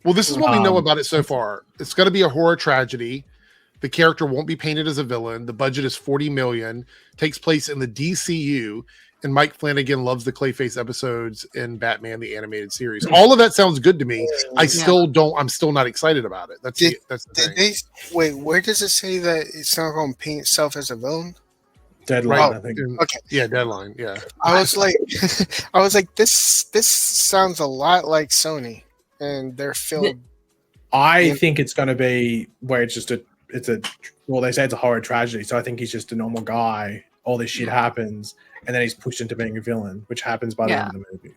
Well, this is what we know about it so far. It's going to be a horror tragedy. The character won't be painted as a villain. The budget is $40 million. Takes place in the DCU. And Mike Flanagan loves the Clayface episodes in Batman the Animated Series. All of that sounds good to me. I'm still not excited about it. That's the thing. Wait, where does it say that it's not going to paint itself as a villain? Deadline, I think. Okay. Yeah, Deadline. Yeah. I was like, this sounds a lot like Sony and their film. I think it's going to be where it's just well, they say it's a horror tragedy, so I think he's just a normal guy. All this shit happens, and then he's pushed into being a villain, which happens by the end of the movie.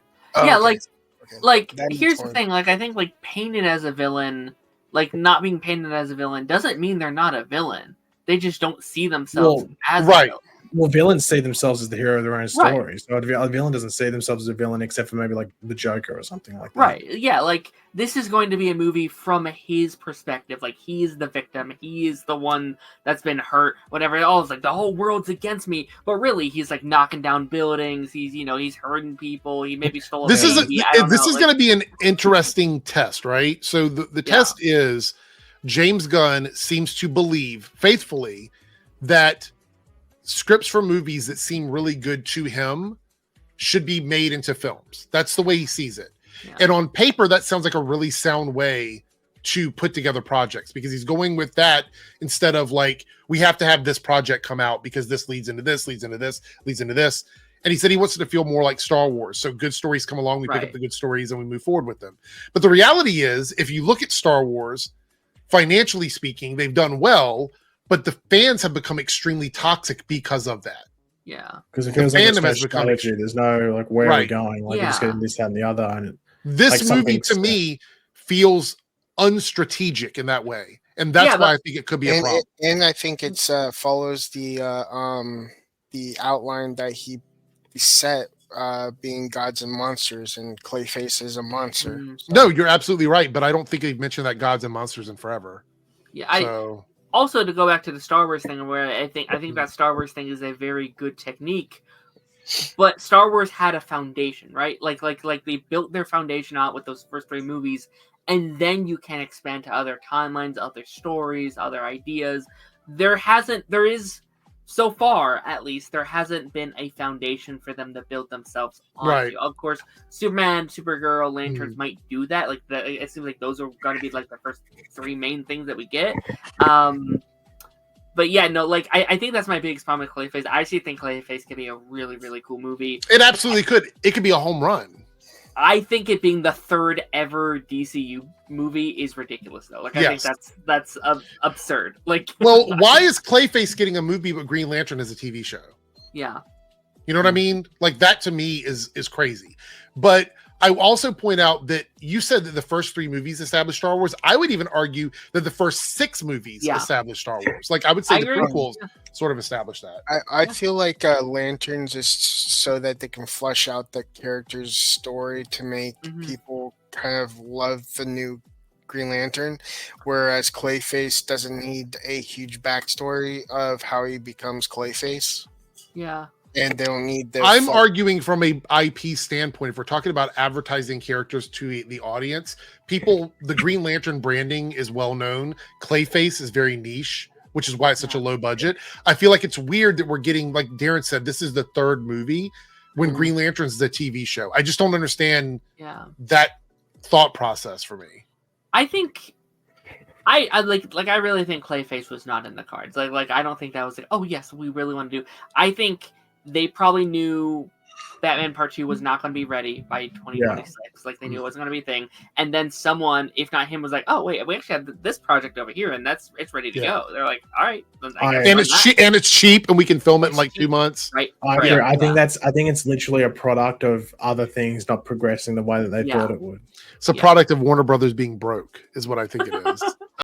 Here's the thing. Like, I think like painted as a villain, like not being painted as a villain, doesn't mean they're not a villain. They just don't see themselves as a villain. Well, villains see themselves as the hero of their own story. So a villain doesn't see themselves as a villain except for maybe like the Joker or something like that. Right. Yeah, like this is going to be a movie from his perspective. Like he's the victim. He is the one that's been hurt. Whatever. It's like the whole world's against me. But really, he's like knocking down buildings. He's hurting people. He maybe stole a baby. This is going to be an interesting test, right? So the test is James Gunn seems to believe faithfully that scripts for movies that seem really good to him should be made into films. That's the way he sees it. Yeah. And on paper, that sounds like a really sound way to put together projects because he's going with that instead of like, we have to have this project come out because this leads into this, leads into this, leads into this. And he said he wants it to feel more like Star Wars. So good stories come along, we pick up the good stories and we move forward with them. But the reality is, if you look at Star Wars, financially speaking, they've done well, but the fans have become extremely toxic because of that. Yeah. Because it feels like a strategy. There's no like where are we going? Like you're just getting this, that, and the other. And this movie to me feels unstrategic in that way. And that's why I think it could be a problem. And I think it's follows the outline that he set, being gods and monsters, and Clayface is a monster. So. No, you're absolutely right, but I don't think they've mentioned that gods and monsters in forever. Yeah, also, to go back to the Star Wars thing, where I think that Star Wars thing is a very good technique, but Star Wars had a foundation, right? Like they built their foundation out with those first 3 movies, and then you can expand to other timelines, other stories, other ideas. So far, at least, there hasn't been a foundation for them to build themselves onto. Right. Of course, Superman, Supergirl, Lanterns might do that. Like it seems like those are going to be like the first 3 main things that we get. But yeah, no, like I think that's my biggest problem with Clayface. I actually think Clayface could be a really, really cool movie. It absolutely could. It could be a home run. I think it being the 3rd ever DCU movie is ridiculous, though. Like, I think that's absurd. Like, well, why is Clayface getting a movie but Green Lantern as a TV show? Yeah, you know what I mean. Like that to me is crazy. But I also point out that you said that the first 3 movies established Star Wars. I would even argue that the first 6 movies established Star Wars. Like I would say the prequels sort of established that. I feel like Lanterns is so that they can flesh out the character's story to make people kind of love the new Green Lantern, whereas Clayface doesn't need a huge backstory of how he becomes Clayface. Yeah. And they don't need their I'm arguing from a IP standpoint. If we're talking about advertising characters to the audience, the Green Lantern branding is well known. Clayface is very niche, which is why it's such a low budget. I feel like it's weird that we're getting, like Darren said, this is the 3rd movie when Green Lantern's the TV show. I just don't understand that thought process for me. I think I really think Clayface was not in the cards. Like I don't think that was like, oh yes, we really want to do. I think they probably knew Batman Part 2 was not going to be ready by 2026. Like they knew it wasn't going to be a thing. And then someone, if not him, was like, "Oh wait, we actually have this project over here, and it's ready to go." They're like, "All right." And it's cheap, and we can film it in like 2 months. Right. I think it's literally a product of other things not progressing the way that they thought it would. It's a product of Warner Brothers being broke, is what I think it is.